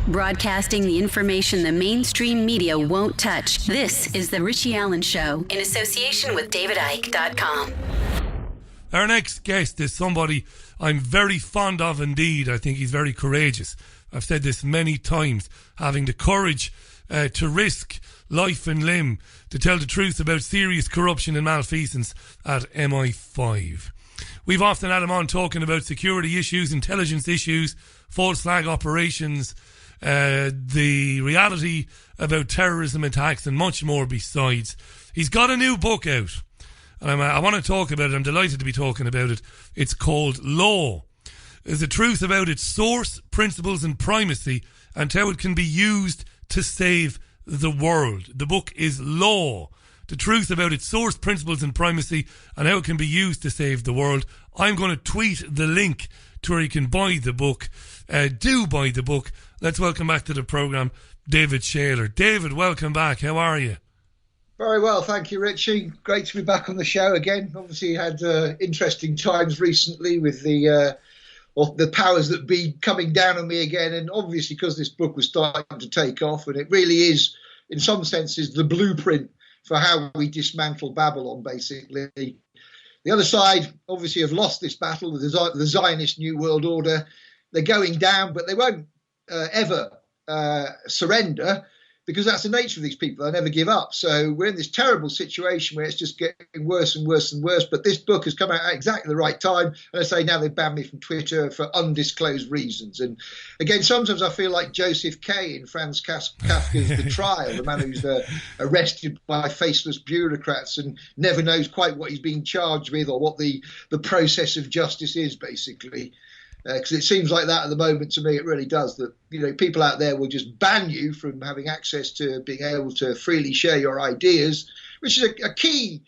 Broadcasting the information the mainstream media won't touch. This is The Richie Allen Show in association with DavidIke.com. Our next guest is somebody I'm very fond of indeed. I think he's very courageous. I've said this many times, having the courage to risk life and limb to tell the truth about serious corruption and malfeasance at MI5. We've often had him on talking about security issues, intelligence issues, false flag operations, the reality about terrorism attacks and much more besides. He's got a new book out and I want to talk about it. I'm delighted to be talking about it. It's called Law. It's the truth about its source, principles and primacy and how it can be used to save the world. The book is Law. The truth about its source, principles and primacy and how it can be used to save the world. I'm going to tweet the link to where you can buy the book. Do buy the book. Let's welcome back to the programme David Shayler. David, welcome back. How are you? Very well, thank you, Richie. Great to be back on the show again. Obviously, had interesting times recently with the powers that be coming down on me again. And obviously, because this book was starting to take off, and it really is, in some senses, the blueprint for how we dismantle Babylon, basically. The other side, obviously, have lost this battle, the Zionist New World Order. They're going down, but they won't ever surrender, because that's the nature of these people. They never give up. So we're in this terrible situation where it's just getting worse and worse and worse. But this book has come out at exactly the right time. And I say now they've banned me from Twitter for undisclosed reasons. And again, sometimes I feel like Joseph K. in Franz Kafka's The Trial, the man who's arrested by faceless bureaucrats and never knows quite what he's being charged with or what the process of justice is, basically. Because it seems like that at the moment to me, it really does, that, you know, people out there will just ban you from having access to being able to freely share your ideas, which is a key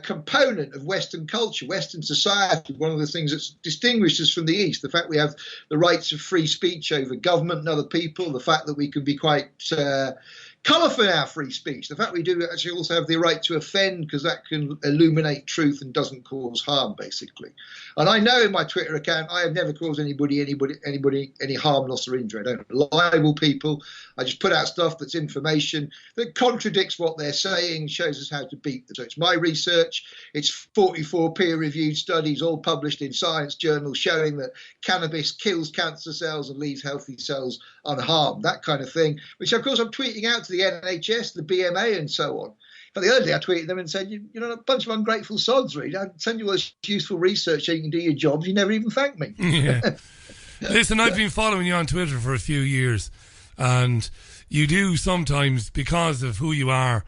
component of Western culture, Western society. One of the things that's distinguished us from the East, the fact we have the rights of free speech over government and other people, the fact that we can be quite colourful in our free speech, the fact we do actually also have the right to offend because that can illuminate truth and doesn't cause harm, basically. And I know in my Twitter account I have never caused anybody any harm, loss or injury. I don't libel people. I just put out stuff that's information that contradicts what they're saying, shows us how to beat them. So it's my research. It's 44 peer-reviewed studies, all published in science journals, showing that cannabis kills cancer cells and leaves healthy cells unharmed, that kind of thing, which of course I'm tweeting out to the NHS, the BMA and so on. But the other day I tweeted them and said, you know, a bunch of ungrateful sods, Reed. I send you all this useful research so you can do your jobs. You never even thank me. Yeah. Listen, I've been following you on Twitter for a few years, and you do sometimes, because of who you are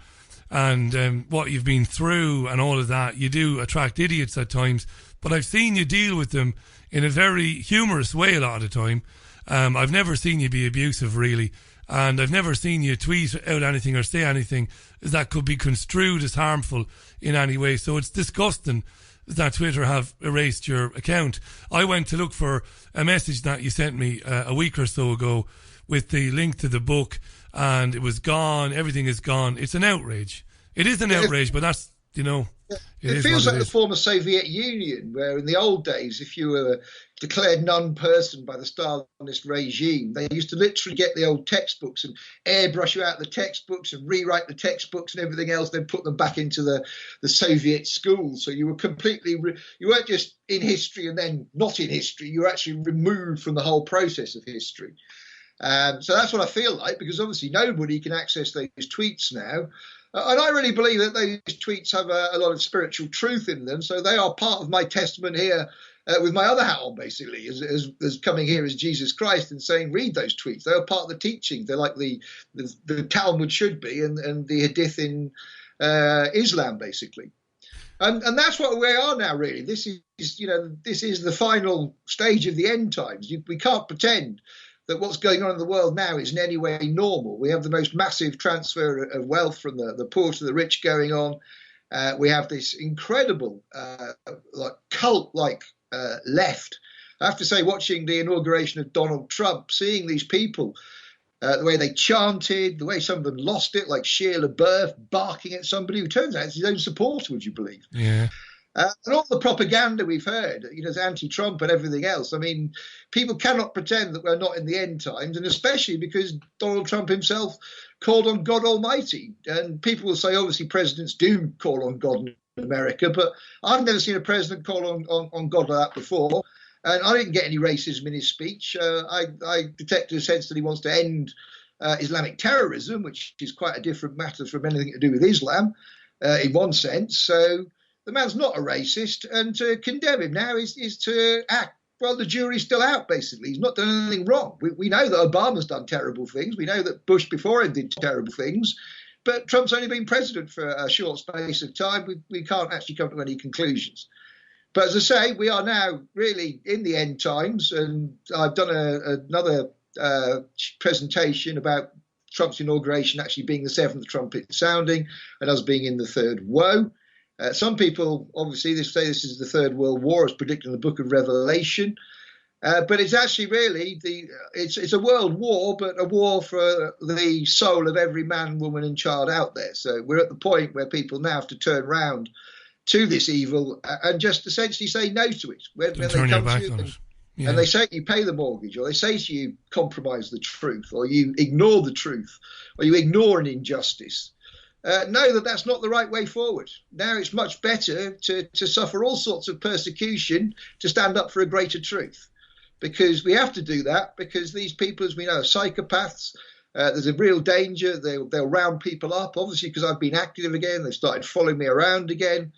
and what you've been through and all of that, you do attract idiots at times. But I've seen you deal with them in a very humorous way a lot of the time. I've never seen you be abusive, really. And I've never seen you tweet out anything or say anything that could be construed as harmful in any way. So it's disgusting that Twitter have erased your account. I went to look for a message that you sent me a week or so ago with the link to the book, and it was gone. Everything is gone. It's an outrage. It is an outrage, but that's, you know... It feels like the former Soviet Union, where in the old days, if you were declared non-person by the Stalinist regime, they used to literally get the old textbooks and airbrush you out the textbooks and rewrite the textbooks and everything else, then put them back into the Soviet schools. So you were completely, you weren't just in history and then not in history, you were actually removed from the whole process of history. So that's what I feel like, because obviously nobody can access those tweets now. And I really believe that those tweets have a lot of spiritual truth in them. So they are part of my testament here with my other hat on, basically, as coming here as Jesus Christ and saying, read those tweets. They are part of the teachings. They're like the Talmud should be and the Hadith in Islam, basically. And that's what we are now, really. This is, you know, this is the final stage of the end times. We can't pretend that what's going on in the world now is in any way normal. We have the most massive transfer of wealth from the poor to the rich going on. We have this incredible cult-like left. I have to say, watching the inauguration of Donald Trump, seeing these people, the way they chanted, the way some of them lost it, like Shayler barking at somebody who turns out is his own supporter, would you believe? Yeah. And all the propaganda we've heard, as anti-Trump and everything else. I mean, people cannot pretend that we're not in the end times, and especially because Donald Trump himself called on God Almighty. And people will say, obviously, presidents do call on God in America, but I've never seen a president call on God like that before. And I didn't get any racism in his speech. I detected a sense that he wants to end Islamic terrorism, which is quite a different matter from anything to do with Islam, in one sense. So the man's not a racist, and to condemn him now is to act, well, the jury's still out, basically. He's not done anything wrong. We know that Obama's done terrible things. We know that Bush before him did terrible things. But Trump's only been president for a short space of time. We can't actually come to any conclusions. But as I say, we are now really in the end times, and I've done another presentation about Trump's inauguration actually being the seventh trumpet sounding and us being in the third woe. Some people, obviously, they say this is the Third World War, as predicted in the Book of Revelation. But it's actually really it's a world war, but a war for the soul of every man, woman and child out there. So we're at the point where people now have to turn round to this evil and just essentially say no to it. When they come to you and they say you pay the mortgage, or they say to you compromise the truth, or you ignore the truth, or you ignore an injustice, know that that's not the right way forward. Now it's much better to suffer all sorts of persecution to stand up for a greater truth. Because we have to do that, because these people, as we know, are psychopaths. There's a real danger. They'll round people up, obviously, because I've been active again. They've started following me around again.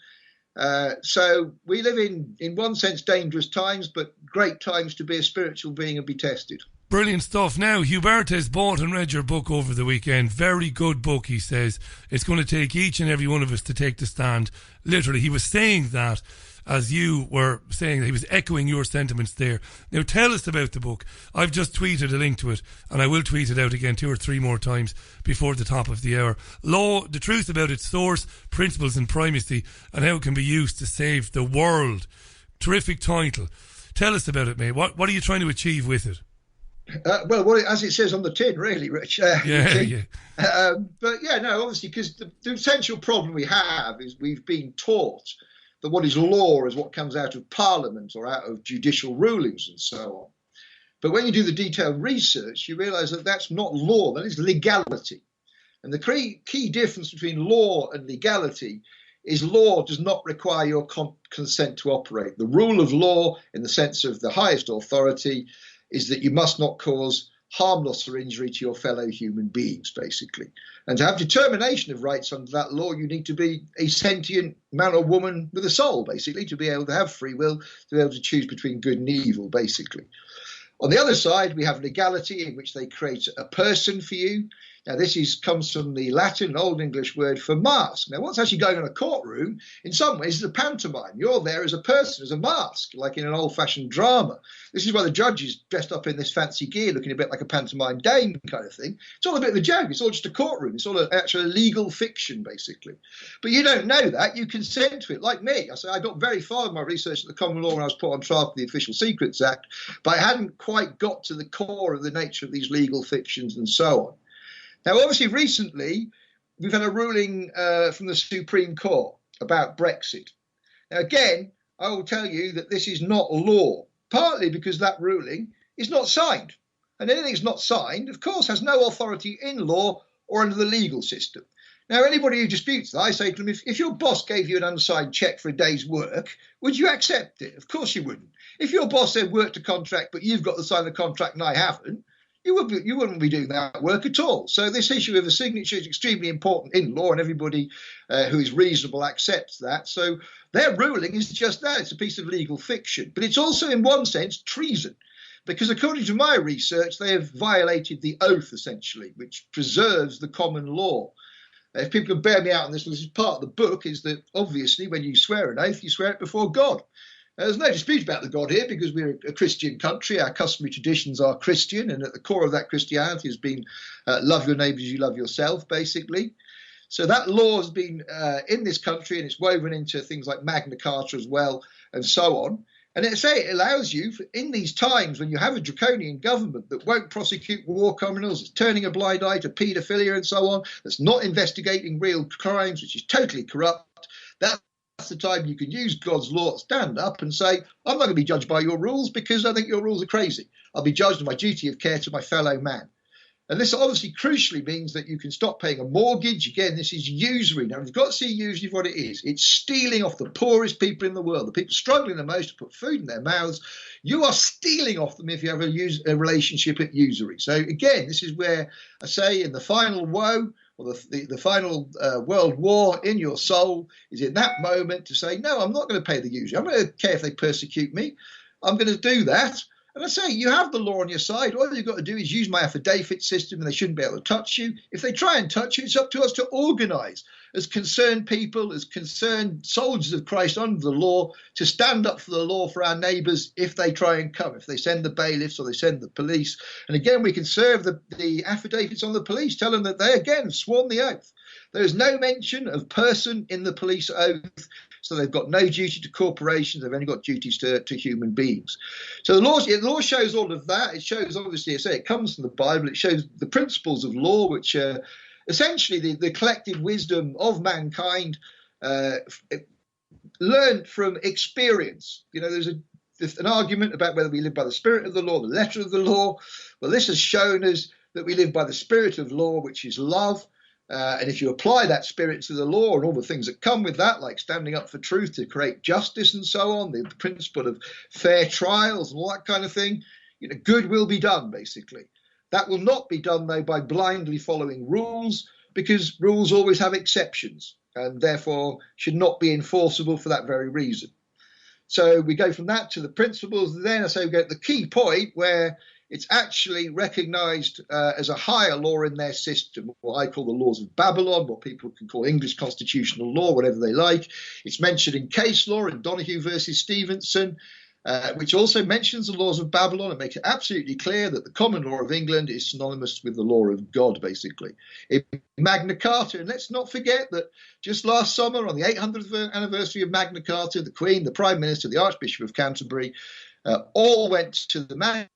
So we live in one sense, dangerous times, but great times to be a spiritual being and be tested. Brilliant stuff. Now, Hubertes bought and read your book over the weekend. Very good book, he says. It's going to take each and every one of us to take the stand. Literally, he was saying that as you were saying, he was echoing your sentiments there. Now, tell us about the book. I've just tweeted a link to it, and I will tweet it out again 2 or 3 more times before the top of the hour. Law, the truth about its source, principles and primacy, and how it can be used to save the world. Terrific title. Tell us about it, mate. What are you trying to achieve with it? As it says on the tin, really, Rich. But yeah, no, obviously, because the essential problem we have is we've been taught that what is law is what comes out of Parliament or out of judicial rulings and so on. But when you do the detailed research, you realise that that's not law, that is legality. And the key difference between law and legality is law does not require your consent to operate. The rule of law, in the sense of the highest authority, is that you must not cause harm, loss or injury to your fellow human beings, basically. And to have determination of rights under that law, you need to be a sentient man or woman with a soul, basically, to be able to have free will, to be able to choose between good and evil, basically. On the other side, we have legality, in which they create a person for you. Now, this comes from the Latin, Old English word for mask. Now, what's actually going on in a courtroom, in some ways, is a pantomime. You're there as a person, as a mask, like in an old-fashioned drama. This is why the judge is dressed up in this fancy gear, looking a bit like a pantomime dame kind of thing. It's all a bit of a joke. It's all just a courtroom. It's all actually a legal fiction, basically. But you don't know that. You consent to it, like me. I got very far in my research at the common law when I was put on trial for the Official Secrets Act, but I hadn't quite got to the core of the nature of these legal fictions and so on. Now, obviously, recently, we've had a ruling from the Supreme Court about Brexit. Now, again, I will tell you that this is not law, partly because that ruling is not signed. And anything that's not signed, of course, has no authority in law or under the legal system. Now, anybody who disputes that, I say to them, if your boss gave you an unsigned cheque for a day's work, would you accept it? Of course you wouldn't. If your boss said work to contract, but you've got to sign the contract and I haven't, you wouldn't be doing that work at all. So this issue of a signature is extremely important in law, and everybody who is reasonable accepts that. So their ruling is just that. It's a piece of legal fiction. But it's also, in one sense, treason, because according to my research, they have violated the oath, essentially, which preserves the common law. If people can bear me out on this is part of the book, is that obviously when you swear an oath, you swear it before God. There's no dispute about the God here, because we're a Christian country. Our customary traditions are Christian, and at the core of that Christianity has been love your neighbour as you love yourself, basically. So that law has been in this country, and it's woven into things like Magna Carta as well, and so on. And it allows you, in these times when you have a draconian government that won't prosecute war criminals, it's turning a blind eye to paedophilia and so on, that's not investigating real crimes, which is totally corrupt, that's the time you can use God's law, stand up and say, I'm not going to be judged by your rules because I think your rules are crazy. I'll be judged on my duty of care to my fellow man. And this obviously crucially means that you can stop paying a mortgage. Again, this is usury. Now, you've got to see usury for what it is. It's stealing off the poorest people in the world, the people struggling the most to put food in their mouths. You are stealing off them if you have a relationship at usury. So again, this is where I say in the final woe, or the final world war in your soul is in that moment to say, no, I'm not going to pay the usury. I'm not going to care if they persecute me. I'm going to do that. And I say, you have the law on your side. All you've got to do is use my affidavit system and they shouldn't be able to touch you. If they try and touch you, it's up to us to organise as concerned people, as concerned soldiers of Christ under the law, to stand up for the law for our neighbours if they try and come, if they send the bailiffs or they send the police. And again, we can serve the affidavits on the police, tell them that they, again, have sworn the oath. There is no mention of person in the police oath, so they've got no duty to corporations. They've only got duties to human beings. So the law shows all of that. It shows, obviously, I say it comes from the Bible. It shows the principles of law, which are essentially the collective wisdom of mankind, learned from experience. You know, there's an argument about whether we live by the spirit of the law, the letter of the law. Well, this has shown us that we live by the spirit of law, which is love. And if you apply that spirit to the law and all the things that come with that, like standing up for truth to create justice and so on, the principle of fair trials and all that kind of thing, you know, good will be done, basically. That will not be done, though, by blindly following rules, because rules always have exceptions and therefore should not be enforceable for that very reason. So we go from that to the principles. Then I say we go to the key point where it's actually recognised as a higher law in their system, what I call the laws of Babylon, what people can call English constitutional law, whatever they like. It's mentioned in case law in Donoghue versus Stevenson, which also mentions the laws of Babylon and makes it absolutely clear that the common law of England is synonymous with the law of God, basically. In Magna Carta, and let's not forget that just last summer, on the 800th anniversary of Magna Carta, the Queen, the Prime Minister, the Archbishop of Canterbury, all went to the Magna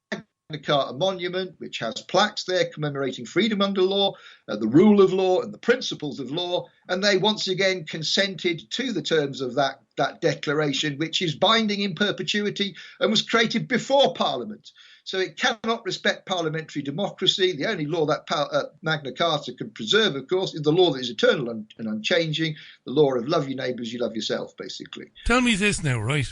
Carta monument, which has plaques there commemorating freedom under law, the rule of law and the principles of law, and they once again consented to the terms of that declaration, which is binding in perpetuity and was created before Parliament. So it cannot respect parliamentary democracy. The only law that Magna Carta can preserve, of course, is the law that is eternal and unchanging, the law of love your neighbours, you love yourself, basically. Tell me this now, right?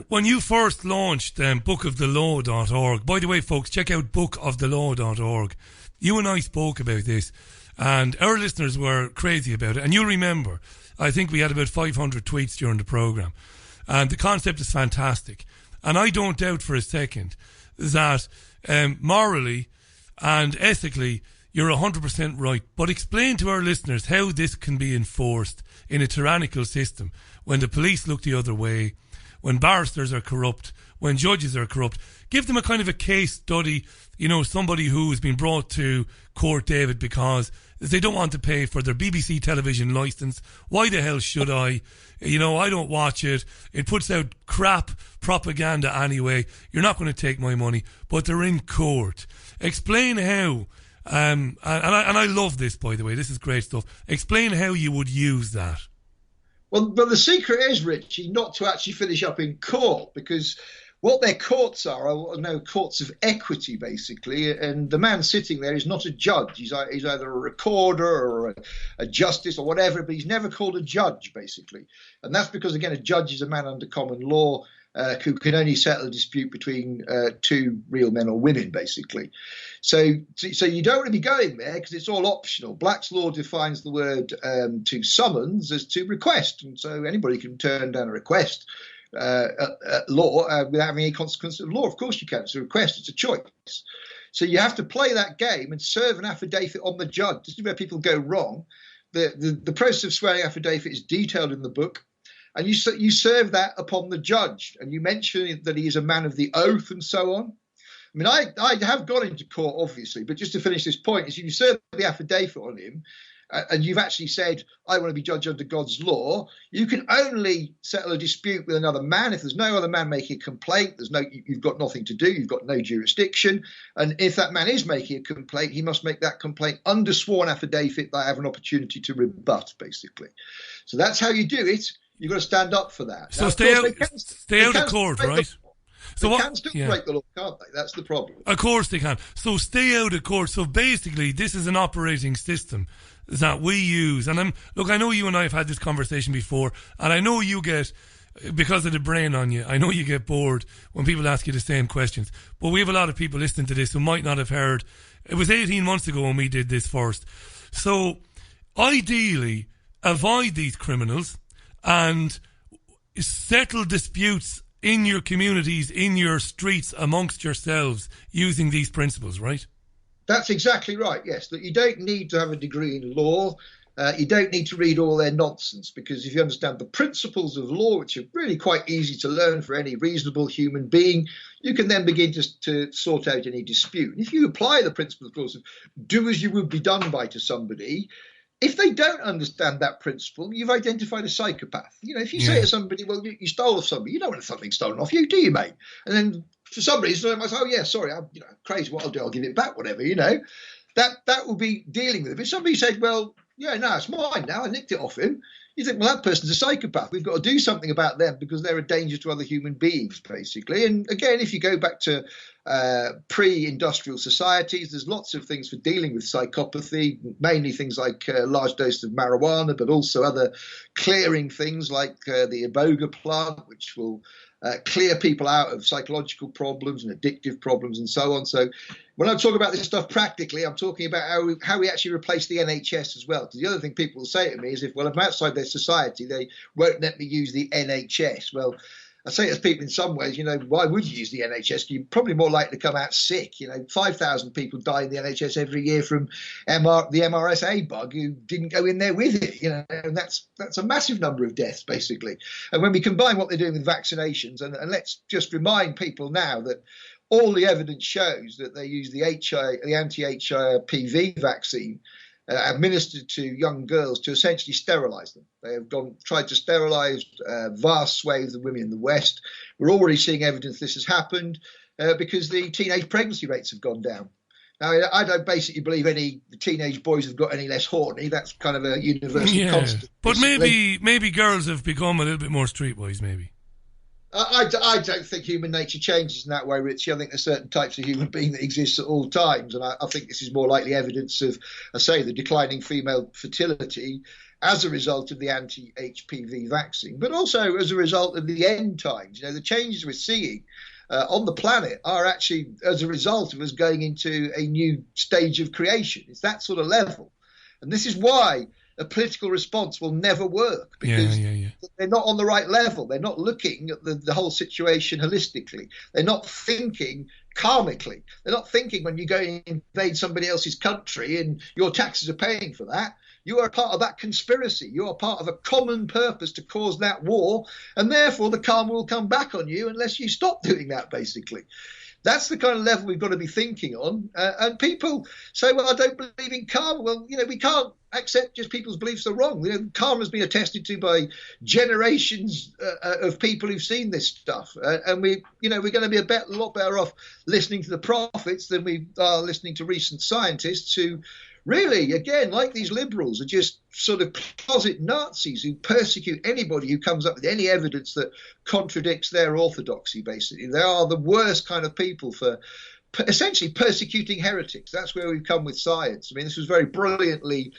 When you first launched bookofthelaw.org, by the way, folks, check out bookofthelaw.org. You and I spoke about this, and our listeners were crazy about it. And you'll remember, I think we had about 500 tweets during the programme. And the concept is fantastic. And I don't doubt for a second that morally and ethically, you're 100% right. But explain to our listeners how this can be enforced in a tyrannical system when the police look the other way, when barristers are corrupt, when judges are corrupt. Give them a kind of a case study, you know, somebody who has been brought to court, David, because they don't want to pay for their BBC television licence. Why the hell should I? You know, I don't watch it. It puts out crap propaganda anyway. You're not going to take my money, but they're in court. Explain how, and I love this, by the way. This is great stuff. Explain how you would use that. Well, but the secret is, Richie, not to actually finish up in court, because what their courts are courts of equity, basically. And the man sitting there is not a judge. He's either a recorder or a justice or whatever, but he's never called a judge, basically. And that's because, again, a judge is a man under common law who can only settle a dispute between two real men or women, basically. So you don't want to be going there because it's all optional. Black's law defines the word to summons as to request. And so anybody can turn down a request law without having any consequence of law. Of course you can. It's a request. It's a choice. So you have to play that game and serve an affidavit on the judge. This is where people go wrong. The process of swearing affidavit is detailed in the book. And you serve that upon the judge, and you mention that he is a man of the oath and so on. I mean, I have gone into court, obviously, but just to finish this point, is you serve the affidavit on him, and you've actually said, I want to be judged under God's law, you can only settle a dispute with another man if there's no other man making a complaint. You've got nothing to do. You've got no jurisdiction. And if that man is making a complaint, he must make that complaint under sworn affidavit that I have an opportunity to rebut, basically. So that's how you do it. You've got to stand up for that. So now, stay out of court, right? So they can still break the law, can't they? That's the problem. Of course they can. So stay out of court. So basically, this is an operating system that we use. And I know you and I have had this conversation before, and I know you get, because of the brain on you, I know you get bored when people ask you the same questions. But we have a lot of people listening to this who might not have heard. It was 18 months ago when we did this first. So ideally, avoid these criminals and settle disputes in your communities, in your streets, amongst yourselves, using these principles, right? That's exactly right, yes. That you don't need to have a degree in law. You don't need to read all their nonsense, because if you understand the principles of law, which are really quite easy to learn for any reasonable human being, you can then begin to sort out any dispute. And if you apply the principles, of course, of do as you would be done by to somebody, if they don't understand that principle, you've identified a psychopath. If you say to somebody, well, you stole off somebody, you don't want something stolen off you, do you, mate? And then for some reason, I might say, oh, yeah, sorry, I'm crazy. What I'll do, I'll give it back, whatever, That will be dealing with it. But if somebody said, well, yeah, no, it's mine now, I nicked it off him, you think, well, that person's a psychopath. We've got to do something about them because they're a danger to other human beings, basically. And again, if you go back to pre-industrial societies, there's lots of things for dealing with psychopathy, mainly things like large doses of marijuana, but also other clearing things like the iboga plant, which will clear people out of psychological problems and addictive problems and so on. So when I talk about this stuff practically, I'm talking about how we actually replace the NHS as well. Because the other thing people will say to me is, if I'm outside their society, they won't let me use the NHS. Well, I say to people in some ways, why would you use the NHS? You're probably more likely to come out sick. 5,000 people die in the NHS every year from the MRSA bug who didn't go in there with it, and that's a massive number of deaths, basically. And when we combine what they're doing with vaccinations, and let's just remind people now that all the evidence shows that they use the anti-HPV vaccine administered to young girls to essentially sterilize them. They have tried to sterilize vast swathes of women in the West. We're already seeing evidence this has happened because the teenage pregnancy rates have gone down. Now, I don't basically believe any teenage boys have got any less horny. That's kind of a universal constant. But maybe girls have become a little bit more streetwise, maybe. I don't think human nature changes in that way, Richie. I think there's certain types of human being that exist at all times. And I think this is more likely evidence of, the declining female fertility as a result of the anti-HPV vaccine, but also as a result of the end times. The changes we're seeing on the planet are actually as a result of us going into a new stage of creation. It's that sort of level. And this is why a political response will never work, because they're not on the right level. They're not looking at the whole situation holistically. They're not thinking karmically. They're not thinking when you go and invade somebody else's country and your taxes are paying for that. You are part of that conspiracy. You are part of a common purpose to cause that war, and therefore the karma will come back on you unless you stop doing that, basically. That's the kind of level we've got to be thinking on. And people say, well, I don't believe in karma. Well, we can't accept just people's beliefs are wrong. Karma has been attested to by generations of people who've seen this stuff. And we're going to be a lot better off listening to the prophets than we are listening to recent scientists who really, again, like these liberals, are just sort of closet Nazis who persecute anybody who comes up with any evidence that contradicts their orthodoxy, basically. They are the worst kind of people for essentially persecuting heretics. That's where we've come with science. I mean, this was very brilliantly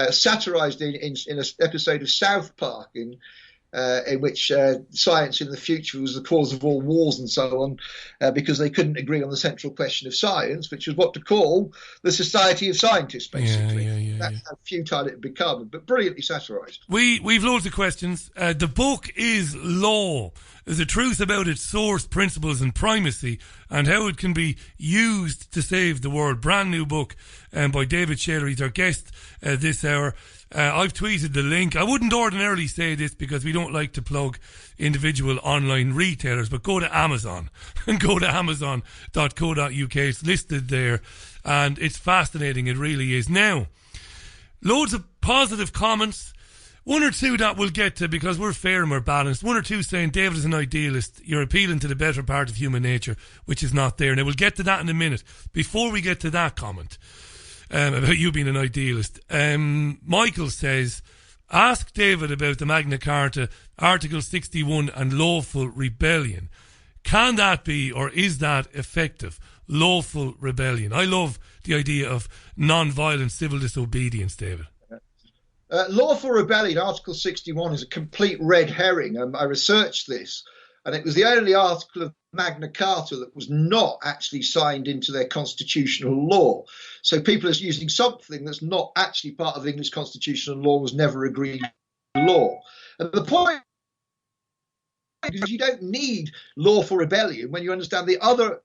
satirized in an episode of South Park in which science in the future was the cause of all wars and so on, because they couldn't agree on the central question of science, which was what to call the Society of Scientists, basically. That's how futile it had become, but brilliantly satirized. We've loads of questions. The book is Law. The truth about its source, principles and primacy, and how it can be used to save the world. Brand new book by David Shayler. He's our guest this hour. I've tweeted the link. I wouldn't ordinarily say this because we don't like to plug individual online retailers, but go to Amazon and go to amazon.co.uk. It's listed there and it's fascinating. It really is. Now, Loads of positive comments. One or two that we'll get to because we're fair and we're balanced. One or two saying David is an idealist. You're appealing to the better part of human nature, which is not there. Now, we'll get to that in a minute. Before we get to that comment about you being an idealist, Michael says, ask David about the Magna Carta, Article 61 and lawful rebellion. Can that be, or is that effective? Lawful rebellion. I love the idea of non-violent civil disobedience, David. Lawful rebellion, Article 61, is a complete red herring. I researched this, and it was the only article of Magna Carta that was not actually signed into their constitutional law. So people are using something that's not actually part of English constitutional law, was never agreed law. And the point is you don't need lawful rebellion when you understand the other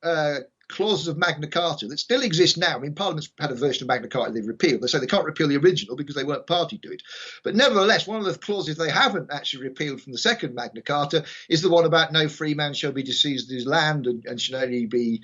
clauses of Magna Carta that still exist now. I mean, Parliament's had a version of Magna Carta they've repealed. They say they can't repeal the original because they weren't party to it. But nevertheless, one of the clauses they haven't actually repealed from the second Magna Carta is the one about no free man shall be disseized of his land and shall only be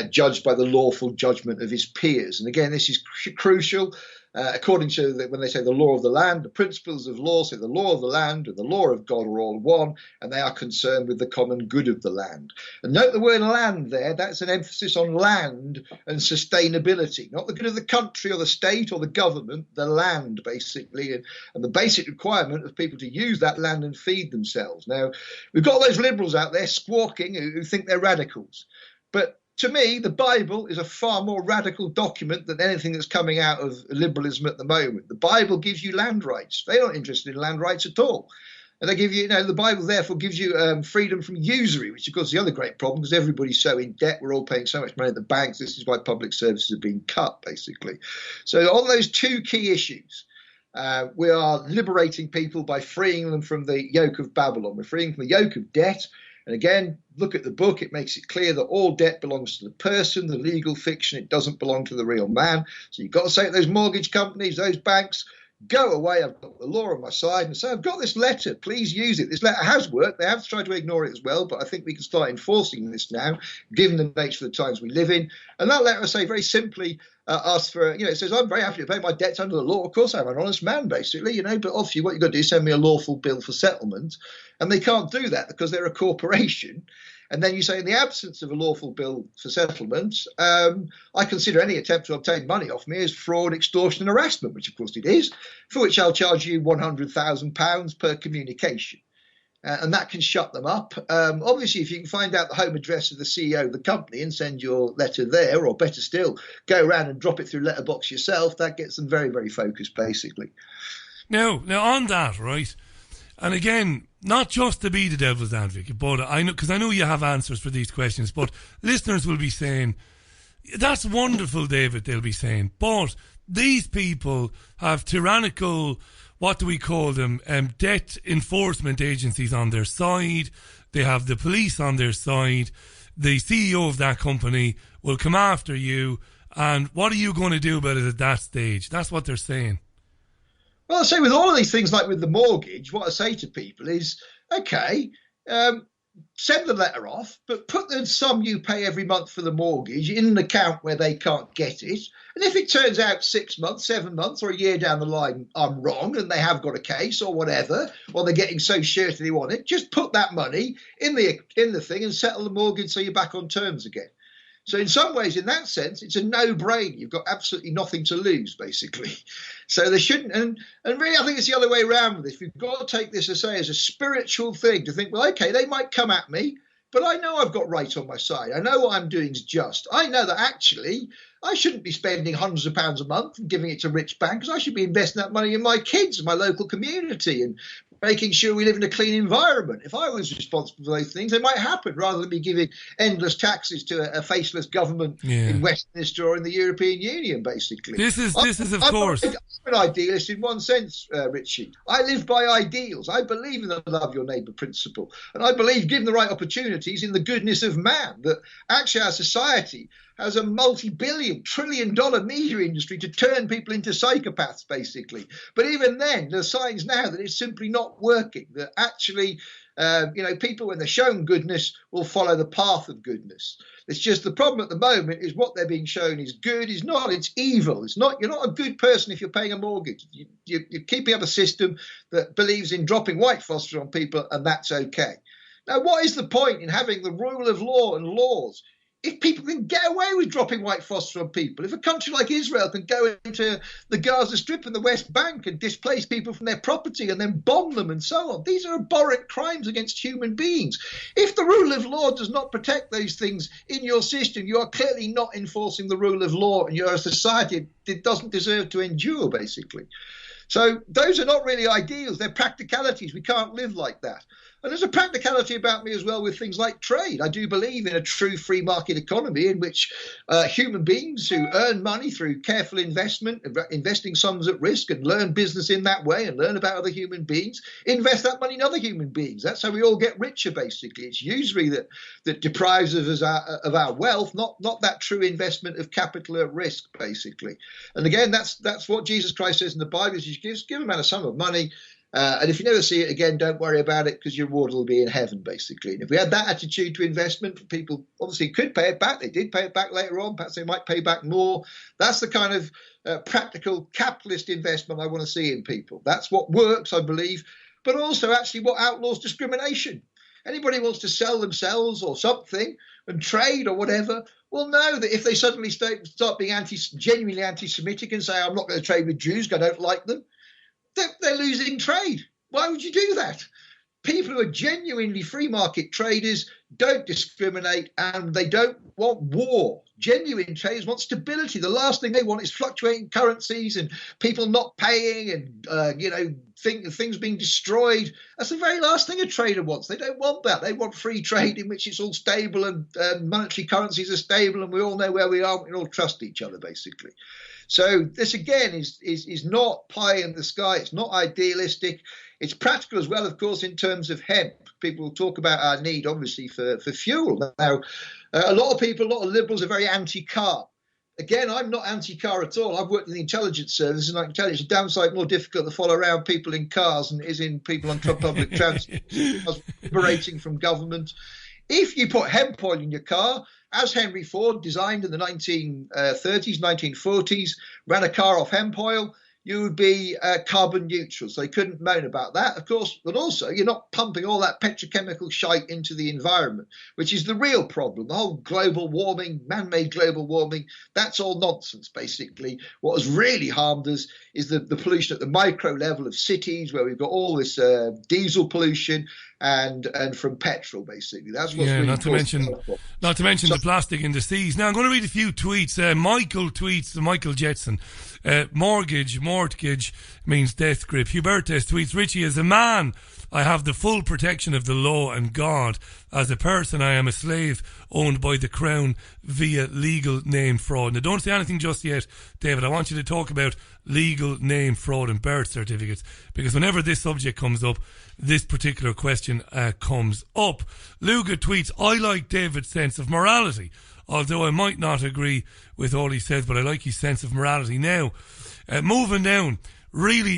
judged by the lawful judgment of his peers. And again, this is crucial. According to when they say the law of the land, the principles of law say the law of the land and the law of God are all one, and they are concerned with the common good of the land. And note the word land there, that's an emphasis on land and sustainability, not the good of the country or the state or the government, the land basically, and the basic requirement of people to use that land and feed themselves. Now, we've got those liberals out there squawking who think they're radicals, but to me, the Bible is a far more radical document than anything that's coming out of liberalism at the moment. The Bible gives you land rights. They're not interested in land rights at all. And they give you, the Bible therefore gives you freedom from usury, which of course is the other great problem because everybody's so in debt. We're all paying so much money at the banks. This is why public services are being cut, basically. So on those two key issues, we are liberating people by freeing them from the yoke of Babylon. We're freeing them from the yoke of debt. And again, look at the book. It makes it clear that all debt belongs to the person, the legal fiction. It doesn't belong to the real man. So you've got to say to those mortgage companies, those banks, go away. I've got the law on my side. And so I've got this letter. Please use it. This letter has worked. They have tried to ignore it as well. But I think we can start enforcing this now, given the nature of the times we live in. And that letter, I say very simply, asks for, it says, I'm very happy to pay my debts under the law. Of course, I'm an honest man, basically, but obviously what you've got to do is send me a lawful bill for settlement. And they can't do that because they're a corporation. And then you say, in the absence of a lawful bill for settlement, I consider any attempt to obtain money off me as fraud, extortion and harassment, which of course it is, for which I'll charge you £100,000 per communication. And that can shut them up. Obviously, if you can find out the home address of the CEO of the company and send your letter there, or better still, go around and drop it through letterbox yourself, that gets them very, very focused, basically. Now on that, right? And again, not just to be the devil's advocate, but I know, because I know you have answers for these questions, but listeners will be saying, that's wonderful, David, they'll be saying, but these people have tyrannical, what do we call them, debt enforcement agencies on their side. They have the police on their side. The CEO of that company will come after you. And what are you going to do about it at that stage? That's what they're saying. Well, I say with all of these things, like with the mortgage, what I say to people is, okay, send the letter off, but put the sum you pay every month for the mortgage in an account where they can't get it. And if it turns out 6 months, 7 months or a year down the line, I'm wrong and they have got a case or whatever, or they're getting so shirtily on it, just put that money in the thing and settle the mortgage so you're back on terms again. So in some ways, in that sense, it's a no-brainer. You've got absolutely nothing to lose, basically. So they shouldn't. And really, I think it's the other way around with this. We've got to take this, as a spiritual thing to think, well, OK, they might come at me, but I know I've got right on my side. I know what I'm doing is just. I know that actually I shouldn't be spending hundreds of pounds a month and giving it to rich bankers. I should be investing that money in my kids, my local community, and making sure we live in a clean environment. If I was responsible for those things, they might happen rather than be giving endless taxes to a faceless government in Westminster or in the European Union, basically. This is of course. I'm an idealist in one sense, Richie. I live by ideals. I believe in the love your neighbour principle. And I believe, given the right opportunities, in the goodness of man, that actually our society has a multi-billion, trillion-dollar media industry to turn people into psychopaths, basically. But even then, there are signs now that it's simply not working, that actually People, when they're shown goodness, will follow the path of goodness. It's just the problem at the moment is what they're being shown is good. Is not. It's evil. It's not. You're not a good person if you're paying a mortgage. You're keeping up a system that believes in dropping white phosphorus on people, and that's okay. Now, what is the point in having the rule of law and laws if people can get away with dropping white phosphorus on people? If a country like Israel can go into the Gaza Strip and the West Bank and displace people from their property and then bomb them and so on, these are abhorrent crimes against human beings. If the rule of law does not protect those things in your system, you are clearly not enforcing the rule of law, and you're a society that doesn't deserve to endure, basically. So those are not really ideals. They're practicalities. We can't live like that. And there's a practicality about me as well with things like trade. I do believe in a true free market economy in which human beings who earn money through careful investment, investing sums at risk, and learn business in that way and learn about other human beings, invest that money in other human beings. That's how we all get richer, basically. It's usury that deprives us of our wealth, not that true investment of capital at risk, basically. And again, that's what Jesus Christ says in the Bible, is you give a man a sum of money, and if you never see it again, don't worry about it, because your reward will be in heaven, basically. And if we had that attitude to investment, people obviously could pay it back. They did pay it back later on. Perhaps they might pay back more. That's the kind of practical capitalist investment I want to see in people. That's what works, I believe, but also actually what outlaws discrimination. Anybody who wants to sell themselves or something and trade or whatever will know that if they suddenly start being genuinely anti-Semitic and say, I'm not going to trade with Jews because I don't like them, they're losing trade. Why would you do that? People who are genuinely free market traders don't discriminate, and they don't want war. Genuine traders want stability. The last thing they want is fluctuating currencies and people not paying and things being destroyed. That's the very last thing a trader wants. They don't want that. They want free trade in which it's all stable and monetary currencies are stable, and we all know where we are. We all trust each other, basically. So this, again, is not pie in the sky. It's not idealistic. It's practical as well, of course, in terms of hemp. People will talk about our need, obviously, for fuel. Now, a lot of liberals are very anti-car. Again, I'm not anti-car at all. I've worked in the intelligence service, and I can tell you it's a damn sight more difficult to follow around people in cars than it is in people on public transport. Liberating from government. If you put hemp oil in your car, as Henry Ford designed in the 1930s, 1940s, ran a car off hemp oil, you would be carbon neutral. So they couldn't moan about that, of course. But also, you're not pumping all that petrochemical shite into the environment, which is the real problem. The whole global warming, man-made global warming, that's all nonsense, basically. What has really harmed us is the pollution at the micro level of cities, where we've got all this diesel pollution and from petrol, basically. That's what's really not to mention the plastic in the seas. Now I'm going to read a few tweets. Michael tweets, Michael Jetson, mortgage means death grip. Hubertus tweets, Richie, as a man, I have the full protection of the law and God. As a person, I am a slave owned by the Crown via legal name fraud. Now, don't say anything just yet, David. I want you to talk about legal name fraud and birth certificates, because whenever this subject comes up, this particular question comes up. Luga tweets, I like David's sense of morality, although I might not agree with all he says, but I like his sense of morality. Now, moving down, really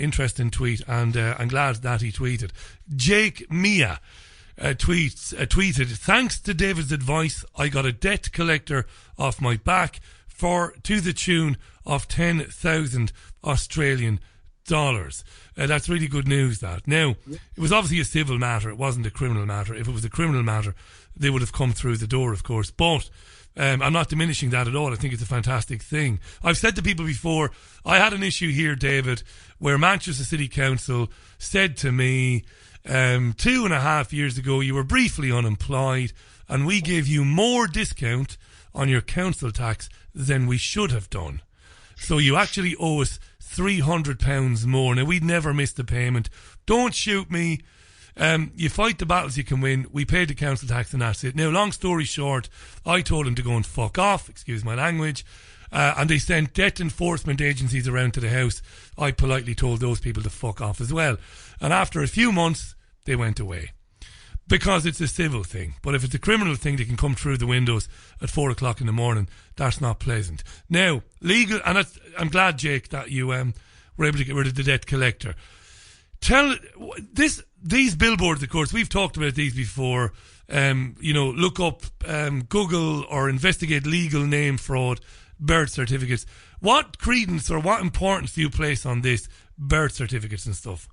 interesting tweet, and I'm glad that he tweeted. Jake Mia tweeted, thanks to David's advice, I got a debt collector off my back to the tune of 10,000 Australian dollars. That's really good news, that. Now, it was obviously a civil matter. It wasn't a criminal matter. If it was a criminal matter, they would have come through the door, of course. But I'm not diminishing that at all. I think it's a fantastic thing. I've said to people before, I had an issue here, David, where Manchester City Council said to me 2.5 years ago, you were briefly unemployed and we gave you more discount on your council tax than we should have done. So you actually owe us £300 more. Now, we'd never missed a payment. Don't shoot me. You fight the battles you can win. We paid the council tax and that's it. Now, long story short, I told him to go and fuck off, excuse my language, and they sent debt enforcement agencies around to the house. I politely told those people to fuck off as well. And after a few months, they went away. Because it's a civil thing. But if it's a criminal thing, they can come through the windows at 4 o'clock in the morning. That's not pleasant. Now, legal, and I'm glad, Jake, that you were able to get rid of the debt collector. These billboards, of course, we've talked about these before. Look up Google or investigate legal name fraud, birth certificates. What credence or what importance do you place on this, birth certificates and stuff?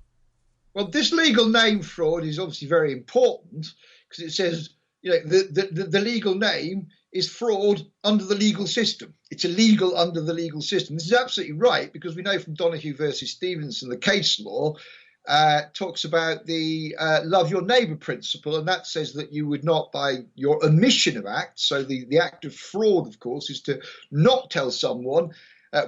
Well, this legal name fraud is obviously very important because it says, the legal name is fraud under the legal system. It's illegal under the legal system. This is absolutely right, because we know from Donahue versus Stevenson, the case law talks about the love your neighbour principle, and that says that you would not, by your omission of acts, so the act of fraud, of course, is to not tell someone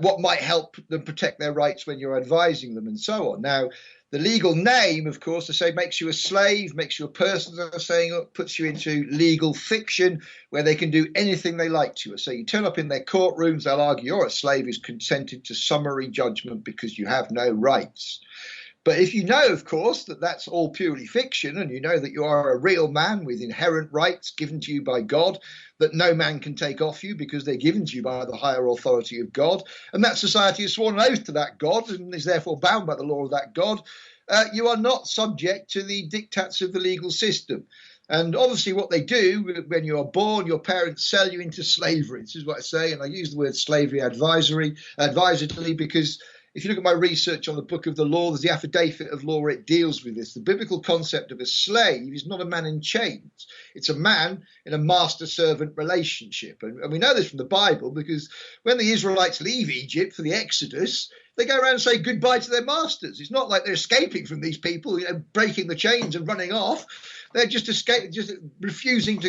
what might help them protect their rights when you're advising them and so on. Now, the legal name, of course, to say makes you a slave, makes you a person, as I was saying, puts you into legal fiction where they can do anything they like to you. So you turn up in their courtrooms, they'll argue you're a slave who's consented to summary judgment because you have no rights. But if you know, of course, that that's all purely fiction, and you know that you are a real man with inherent rights given to you by God that no man can take off you because they're given to you by the higher authority of God, and that society has sworn an oath to that God and is therefore bound by the law of that God, you are not subject to the diktats of the legal system. And obviously what they do when you are born, your parents sell you into slavery. This is what I say, and I use the word slavery advisedly because if you look at my research on the Book of the Law, there's the Affidavit of Law where it deals with this. The biblical concept of a slave is not a man in chains. It's a man in a master-servant relationship. And we know this from the Bible because when the Israelites leave Egypt for the Exodus, they go around and say goodbye to their masters. It's not like they're escaping from these people, breaking the chains and running off. They're just refusing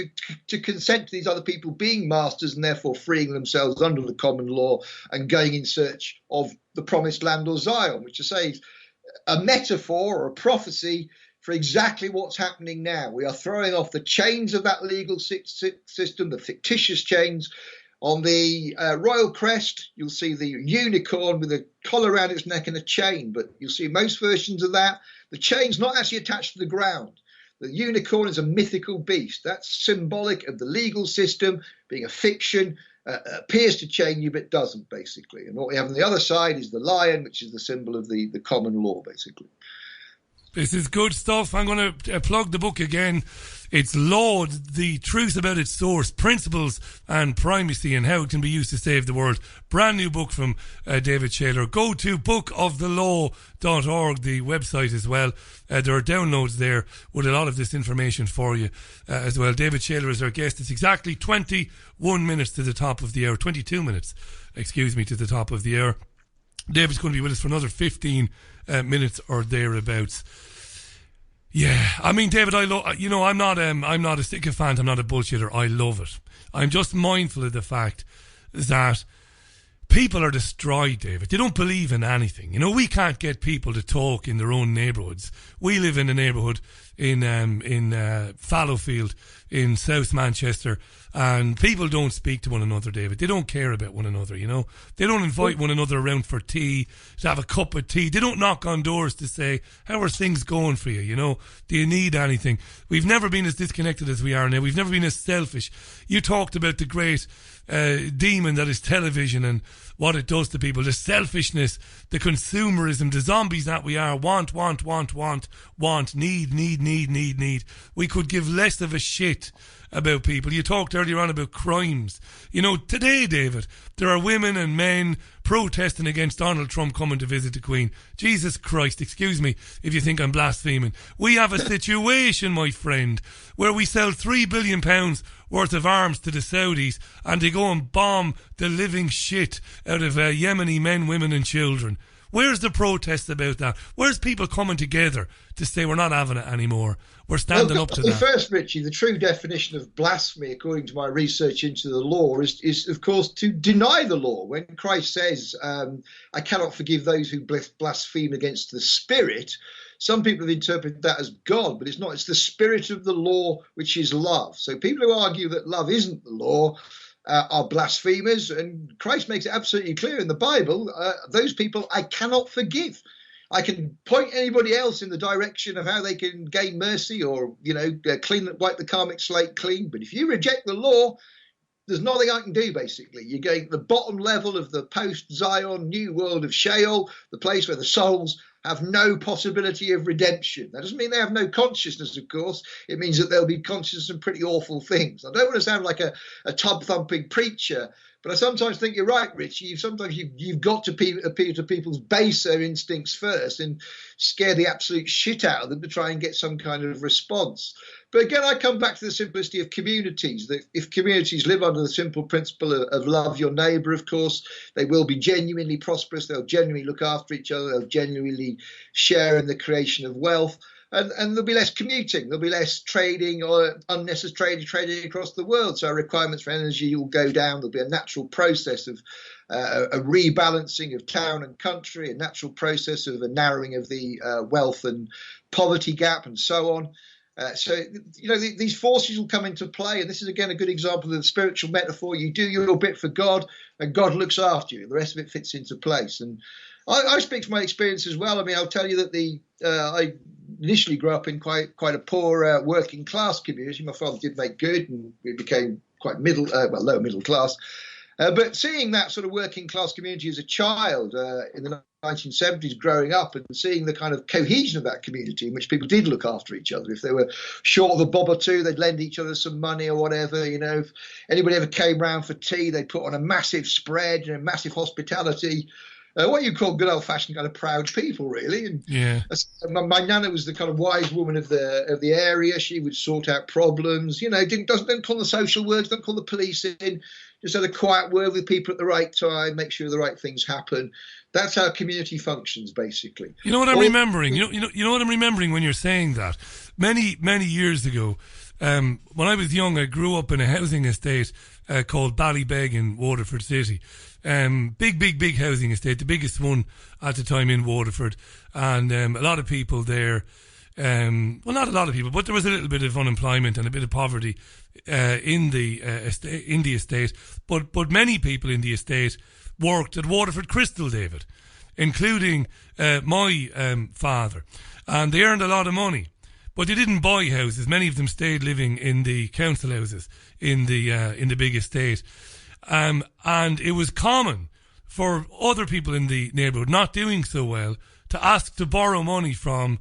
to consent to these other people being masters and therefore freeing themselves under the common law and going in search of the promised land or Zion, which I say is a metaphor or a prophecy for exactly what's happening now. We are throwing off the chains of that legal system, the fictitious chains. On the royal crest, you'll see the unicorn with a collar around its neck and a chain, but you'll see most versions of that, the chain's not actually attached to the ground. The unicorn is a mythical beast. That's symbolic of the legal system being a fiction, appears to chain you but doesn't, basically. And what we have on the other side is the lion, which is the symbol of the common law, basically. This is good stuff. I'm going to plug the book again. It's Laud, the truth about its source, principles and primacy and how it can be used to save the world. Brand new book from David Shayler. Go to bookofthelaw.org, the website as well. There are downloads there with a lot of this information for you as well. David Shayler is our guest. It's exactly 21 minutes to the top of the hour, 22 minutes, to the top of the hour. David's going to be with us for another 15 minutes or thereabouts. Yeah, I mean, David, I'm not a sycophant, I'm not a bullshitter, I love it. I'm just mindful of the fact that people are destroyed, David. They don't believe in anything. We can't get people to talk in their own neighbourhoods. We live in a neighbourhood in Fallowfield in South Manchester, and people don't speak to one another, David. They don't care about one another, They don't invite one another around for tea, to have a cup of tea. They don't knock on doors to say, how are things going for you, Do you need anything? We've never been as disconnected as we are now. We've never been as selfish. You talked about the great demon that is television and what it does to people, the selfishness, the consumerism, the zombies that we are, want, need. We could give less of a shit about people. You talked earlier on about crimes. Today, David, there are women and men protesting against Donald Trump coming to visit the Queen. Jesus Christ, excuse me if you think I'm blaspheming. We have a situation, my friend, where we sell £3 billion worth of arms to the Saudis and they go and bomb the living shit out of Yemeni men, women and children. Where's the protest about that? Where's people coming together to say we're not having it anymore? We're standing up to that. First, Richie, the true definition of blasphemy, according to my research into the law, is of course, to deny the law. When Christ says, I cannot forgive those who blaspheme against the Spirit, some people have interpreted that as God, but it's not. It's the spirit of the law, which is love. So people who argue that love isn't the law are blasphemers, and Christ makes it absolutely clear in the Bible, those people I cannot forgive. I can point anybody else in the direction of how they can gain mercy or, wipe the karmic slate clean. But if you reject the law, there's nothing I can do, basically. You're going to the bottom level of the post-Zion new world of Sheol, the place where the souls have no possibility of redemption. That doesn't mean they have no consciousness, of course. It means that they'll be conscious of some pretty awful things. I don't want to sound like a tub-thumping preacher, but I sometimes think you're right, Richie. Sometimes you've got to appeal to people's baser instincts first and scare the absolute shit out of them to try and get some kind of response. But again, I come back to the simplicity of communities. That if communities live under the simple principle of love your neighbour, of course, they will be genuinely prosperous. They'll genuinely look after each other. They'll genuinely share in the creation of wealth. And there'll be less commuting, there'll be less trading or unnecessary trading across the world. So our requirements for energy will go down. There'll be a natural process of a rebalancing of town and country, a natural process of a narrowing of the wealth and poverty gap and so on. So, these forces will come into play. And this is, again, a good example of the spiritual metaphor. You do your bit for God and God looks after you. The rest of it fits into place. And I speak from my experience as well. I mean, I'll tell you that I initially grew up in quite a poor working class community. My father did make good, and we became quite lower middle class. But seeing that sort of working class community as a child in the 1970s, growing up and seeing the kind of cohesion of that community in which people did look after each other. If they were short of a bob or two, they'd lend each other some money or whatever. If anybody ever came round for tea, they'd put on a massive spread, massive hospitality. What you call good old-fashioned kind of proud people, really. And yeah, my nana was the kind of wise woman of the area. She would sort out problems. Don't call the social workers, don't call the police in. Just had a quiet word with people at the right time, make sure the right things happen. That's how community functions, basically. You know what I'm remembering? You know what I'm remembering when you're saying that? Many years ago, when I was young, I grew up in a housing estate called Ballybeg in Waterford City. Big housing estate, the biggest one at the time in Waterford, and a lot of people there. Not a lot of people, but there was a little bit of unemployment and a bit of poverty in the estate. But many people in the estate worked at Waterford Crystal, David, including my father, and they earned a lot of money. But they didn't buy houses. Many of them stayed living in the council houses in the big estate. And it was common for other people in the neighbourhood not doing so well to ask to borrow money from,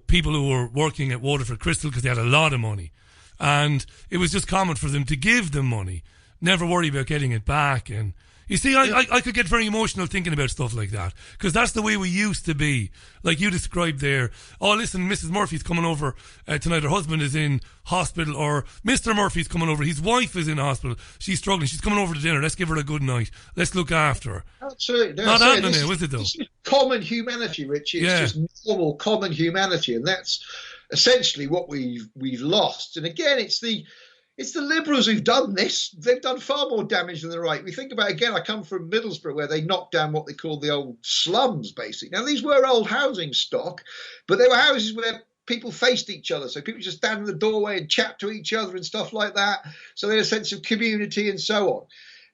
people who were working at Waterford Crystal because they had a lot of money. And it was just common for them to give them money, never worry about getting it back. And you see, I could get very emotional thinking about stuff like that, because that's the way we used to be. Like you described there, oh, listen, Mrs. Murphy's coming over tonight, her husband is in hospital, or Mr. Murphy's coming over, his wife is in hospital, she's struggling, she's coming over to dinner, let's give her a good night, let's look after her. Absolutely. Not happening now, is it though? This is common humanity, Richie. It's just normal, common humanity, and that's essentially what we've lost. And again, it's the Liberals who've done this. They've done far more damage than the right. We think about, again, I come from Middlesbrough, where they knocked down what they call the old slums, basically. Now, these were old housing stock, but they were houses where people faced each other. So people just stand in the doorway and chat to each other and stuff like that. So they had a sense of community and so on.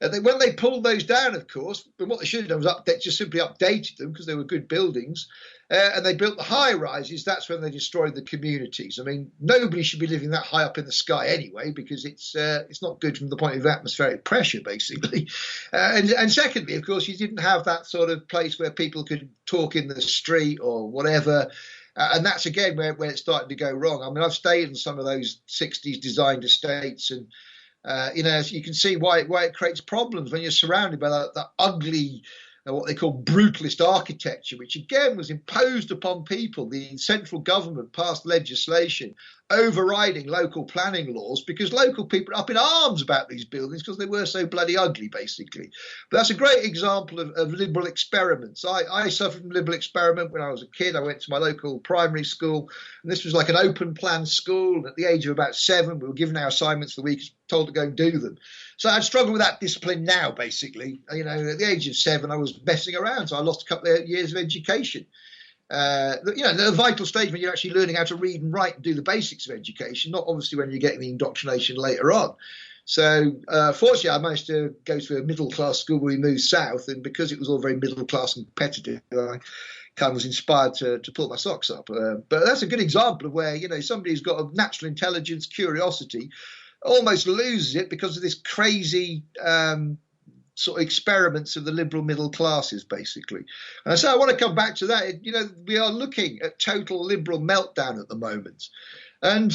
And when they pulled those down, of course, but what they should have done was just simply updated them, because they were good buildings. And they built the high rises. That's when they destroyed the communities. I mean, nobody should be living that high up in the sky anyway, because it's not good from the point of atmospheric pressure, basically. And secondly, of course, you didn't have that sort of place where people could talk in the street or whatever. And that's, again, where it started to go wrong. I mean, I've stayed in some of those 60s designed estates, and so you can see why it creates problems when you're surrounded by that ugly, what they call brutalist architecture, which again was imposed upon people. The central government passed legislation overriding local planning laws because local people are up in arms about these buildings because they were so bloody ugly, basically. But that's a great example of liberal experiments. I suffered from liberal experiment when I was a kid. I went to my local primary school, and this was like an open plan school. And at the age of about 7, we were given our assignments for the week, told to go and do them. So I'd struggle with that discipline now, basically. At the age of 7, I was messing around, so I lost a couple of years of education. The vital stage when you're actually learning how to read and write and do the basics of education, not obviously when you're getting the indoctrination later on. So fortunately, I managed to go to a middle-class school where we moved south, and because it was all very middle-class and competitive, I kind of was inspired to pull my socks up. But that's a good example of where, somebody who's got a natural intelligence, curiosity, almost loses it because of this crazy sort of experiments of the liberal middle classes, basically. And so I want to come back to that. You know, we are looking at total liberal meltdown at the moment. And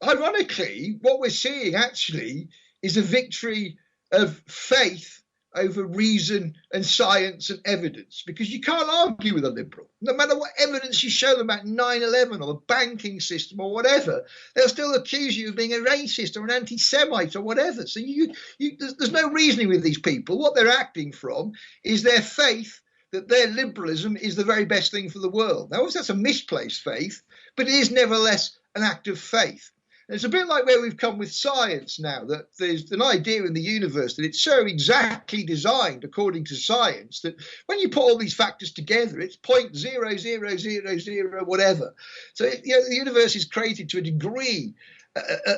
ironically, what we're seeing actually is a victory of faith over reason and science and evidence, because you can't argue with a liberal. No matter what evidence you show them about 9/11 or the banking system or whatever, they'll still accuse you of being a racist or an anti-Semite or whatever. So there's no reasoning with these people. What they're acting from is their faith that their liberalism is the very best thing for the world. Now, obviously, that's a misplaced faith, but it is nevertheless an act of faith. It's a bit like where we've come with science now, that there's an idea in the universe that it's so exactly designed according to science that when you put all these factors together, it's 0.0000 whatever. So the universe is created to a degree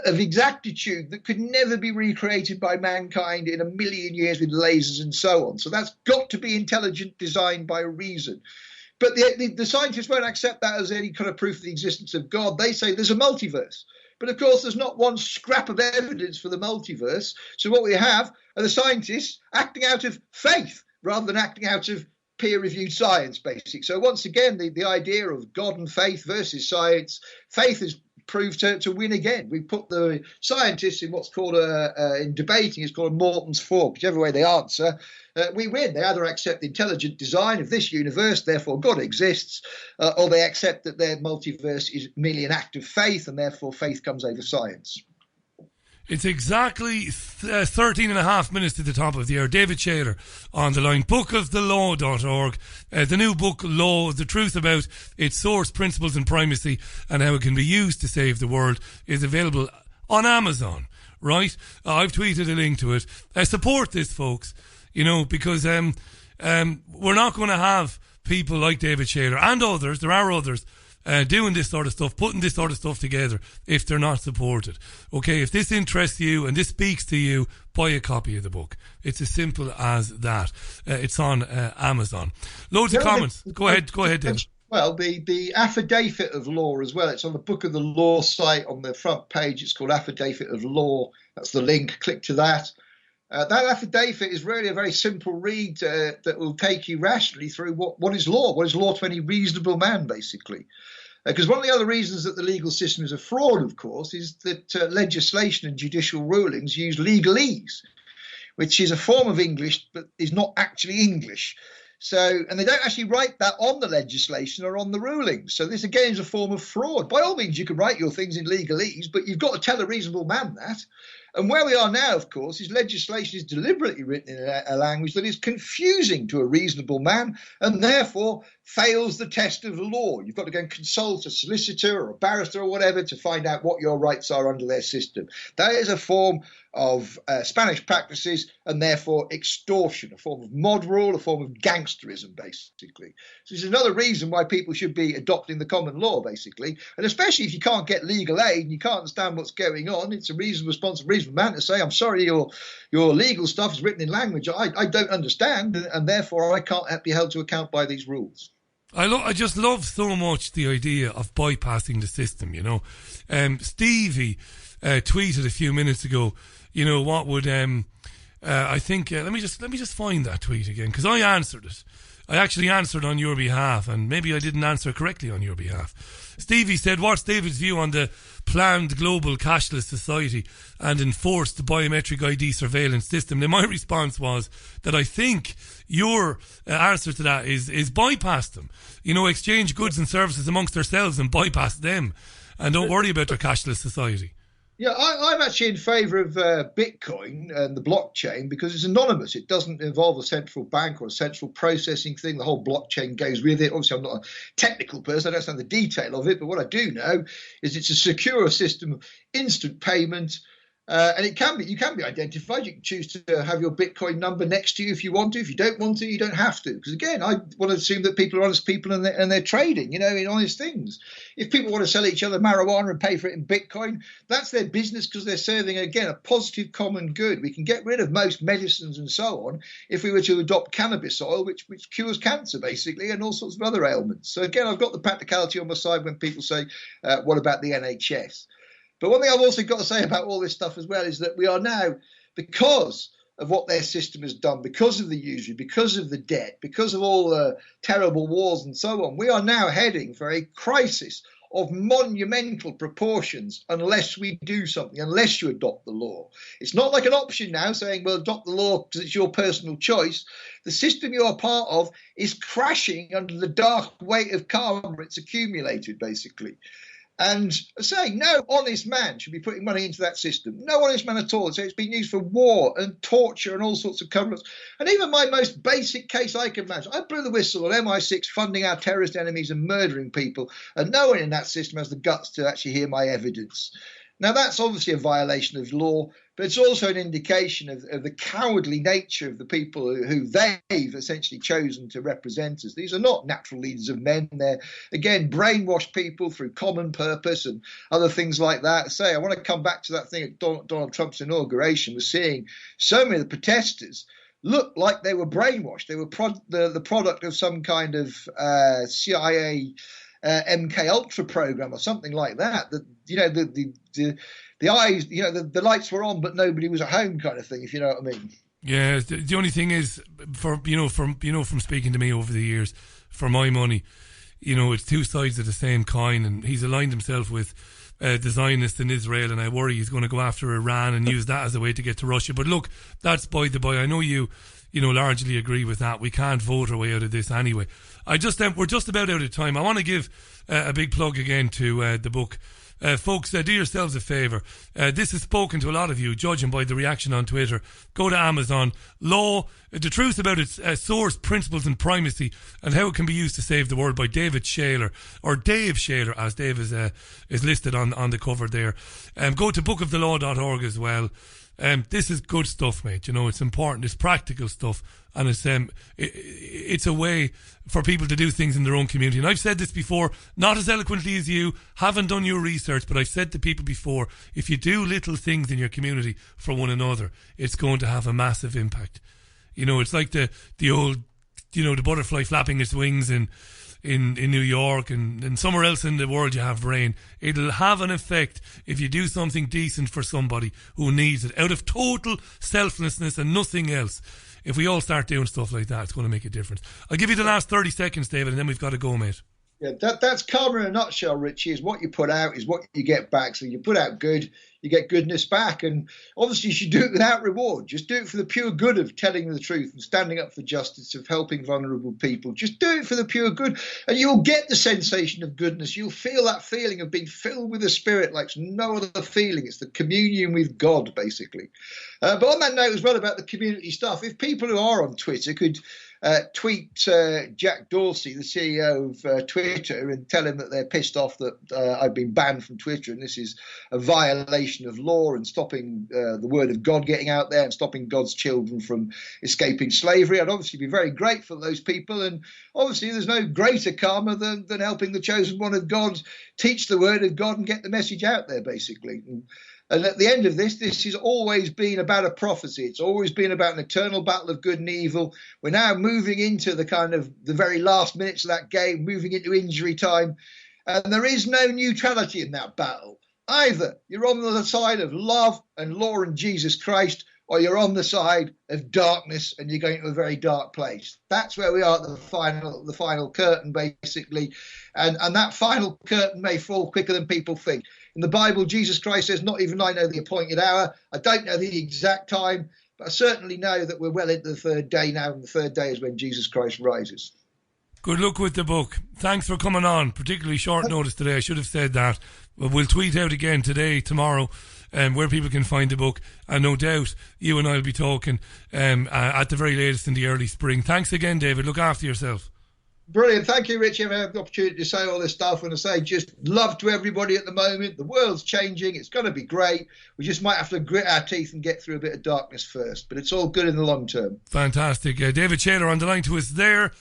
of exactitude that could never be recreated by mankind in a million years with lasers and so on. So that's got to be intelligent design by reason. But the scientists won't accept that as any kind of proof of the existence of God. They say there's a multiverse. But of course, there's not one scrap of evidence for the multiverse. So what we have are the scientists acting out of faith rather than acting out of peer-reviewed science, basically. So once again, the idea of God and faith versus science, faith has proved to win again. We put the scientists in what's called in debating, it's called a Morton's fork. Whichever way they answer, we win. They either accept the intelligent design of this universe, therefore God exists, or they accept that their multiverse is merely an act of faith, and therefore faith comes over science. It's exactly 13 and a half minutes to the top of the hour. David Shayler on the line. bookofthelaw.org. The new book, Law, the truth about its source, principles and primacy and how it can be used to save the world, is available on Amazon, right? I've tweeted a link to it. Support this, folks, you know, because we're not going to have people like David Shayler and others, there are others, doing this sort of stuff, putting this sort of stuff together if they're not supported. Okay, if this interests you and this speaks to you, buy a copy of the book. It's as simple as that. It's on Amazon. Loads of comments. Go ahead, Dave. Well, the affidavit of law as well. It's on the Book of the Law site on the front page. It's called Affidavit of Law. That's the link. Click to that. That affidavit is really a very simple read that will take you rationally through what is law. What is law to any reasonable man, basically. Because one of the other reasons that the legal system is a fraud, of course, is that legislation and judicial rulings use legalese, which is a form of English but is not actually English. So, and they don't actually write that on the legislation or on the rulings. So this, again, is a form of fraud. By all means, you can write your things in legalese, but you've got to tell a reasonable man that. And where we are now, of course, is legislation is deliberately written in a language that is confusing to a reasonable man and therefore fails the test of the law. You've got to go and consult a solicitor or a barrister or whatever to find out what your rights are under their system. That is a form of Spanish practices and therefore extortion, a form of mod rule, a form of gangsterism, basically. So this is another reason why people should be adopting the common law, basically. And especially if you can't get legal aid and you can't understand what's going on, it's a reasonable response of a reasonable man to say, I'm sorry, your legal stuff is written in language I don't understand, and therefore I can't be held to account by these rules. I just love so much the idea of bypassing the system, you know. Stevie tweeted a few minutes ago, you know, what would I think let me just find that tweet again, because I answered it. I actually answered on your behalf, and maybe I didn't answer correctly on your behalf. Stevie said, what's David's view on the planned global cashless society and enforced biometric ID surveillance system? Now, my response was that I think your answer to that is bypass them. You know, exchange goods and services amongst ourselves and bypass them, and don't worry about their cashless society. Yeah, I'm actually in favour of Bitcoin and the blockchain because it's anonymous. It doesn't involve a central bank or a central processing thing. The whole blockchain goes with it. Obviously, I'm not a technical person. I don't understand the detail of it. But what I do know is it's a secure system of instant payment. And you can be identified. You can choose to have your Bitcoin number next to you if you want to. If you don't want to, you don't have to. Because again, I want to assume that people are honest people and they're trading, you know, in honest things. If people want to sell each other marijuana and pay for it in Bitcoin, that's their business because they're serving, again, a positive common good. We can get rid of most medicines and so on if we were to adopt cannabis oil, which cures cancer, basically, and all sorts of other ailments. So again, I've got the practicality on my side when people say, what about the NHS? But one thing I've also got to say about all this stuff as well is that we are now, because of what their system has done, because of the usury, because of the debt, because of all the terrible wars and so on. We are now heading for a crisis of monumental proportions unless we do something, unless you adopt the law. It's not like an option now saying, well, adopt the law because it's your personal choice. The system you're a part of is crashing under the dark weight of karma it's accumulated, basically. And saying no honest man should be putting money into that system. No honest man at all. So it's been used for war and torture and all sorts of cover-ups. And even my most basic case I can imagine, I blew the whistle on MI6 funding our terrorist enemies and murdering people, and no one in that system has the guts to actually hear my evidence. Now, that's obviously a violation of law, but it's also an indication of the cowardly nature of the people who they've essentially chosen to represent us. These are not natural leaders of men. They're, again, brainwashed people through common purpose and other things like that. I want to come back to that thing at Donald Trump's inauguration, was seeing so many of the protesters look like they were brainwashed. They were the product of some kind of CIA MK Ultra program or something like that. That, you know, the eyes, you know, the lights were on, but nobody was at home, kind of thing. If you know what I mean. Yeah. The only thing is, from speaking to me over the years, for my money, you know, it's two sides of the same coin, and he's aligned himself with the Zionists in Israel, and I worry he's going to go after Iran and use that as a way to get to Russia. But look, that's by the by. I know you largely agree with that. We can't vote our way out of this anyway. We're just about out of time. I want to give a big plug again to the book. Folks, do yourselves a favour. This has spoken to a lot of you, judging by the reaction on Twitter. Go to Amazon. Law, the Truth About Its Source, Principles and Primacy, and How It Can Be Used to Save the World, by David Shayler, or Dave Shayler, as Dave is listed on the cover there. Go to bookofthelaw.org as well. This is good stuff, mate. You know, it's important. It's practical stuff, and it's a way for people to do things in their own community. And I've said this before, not as eloquently as you, haven't done your research, but I've said to people before, if you do little things in your community for one another, it's going to have a massive impact. You know, it's like the old, you know, the butterfly flapping its wings in New York and somewhere else in the world you have rain. It'll have an effect if you do something decent for somebody who needs it, out of total selflessness and nothing else. If we all start doing stuff like that, it's going to make a difference. I'll give you the last 30 seconds, David, and then we've got to go, mate. Yeah, that's karma in a nutshell, Richie, is what you put out is what you get back. So you put out good, you get goodness back. And obviously you should do it without reward. Just do it for the pure good of telling the truth and standing up for justice, of helping vulnerable people. Just do it for the pure good. And you'll get the sensation of goodness. You'll feel that feeling of being filled with the Spirit like no other feeling. It's the communion with God, basically. But on that note as well about the community stuff, if people who are on Twitter could tweet Jack Dorsey, the CEO of Twitter, and tell him that they're pissed off that I've been banned from Twitter and this is a violation of law and stopping the word of God getting out there and stopping God's children from escaping slavery. I'd obviously be very grateful to those people, and obviously there's no greater karma than helping the chosen one of God teach the word of God and get the message out there, basically. And at the end of this has always been about a prophecy. It's always been about an eternal battle of good and evil. We're now moving into the kind of the very last minutes of that game, moving into injury time. And there is no neutrality in that battle. Either you're on the side of love and law and Jesus Christ, or you're on the side of darkness and you're going to a very dark place. That's where we are at the final curtain, basically. And that final curtain may fall quicker than people think. In the Bible, Jesus Christ says, not even I know the appointed hour. I don't know the exact time, but I certainly know that we're well into the third day now, and the third day is when Jesus Christ rises. Good luck with the book. Thanks for coming on, particularly short notice today. I should have said that. But we'll tweet out again today, tomorrow, where people can find the book. And no doubt you and I will be talking at the very latest in the early spring. Thanks again, David. Look after yourself. Brilliant. Thank you, Richie. I've had the opportunity to say all this stuff, and I say just love to everybody at the moment. The world's changing. It's going to be great. We just might have to grit our teeth and get through a bit of darkness first, but it's all good in the long term. Fantastic. David Shayler on the line to us there.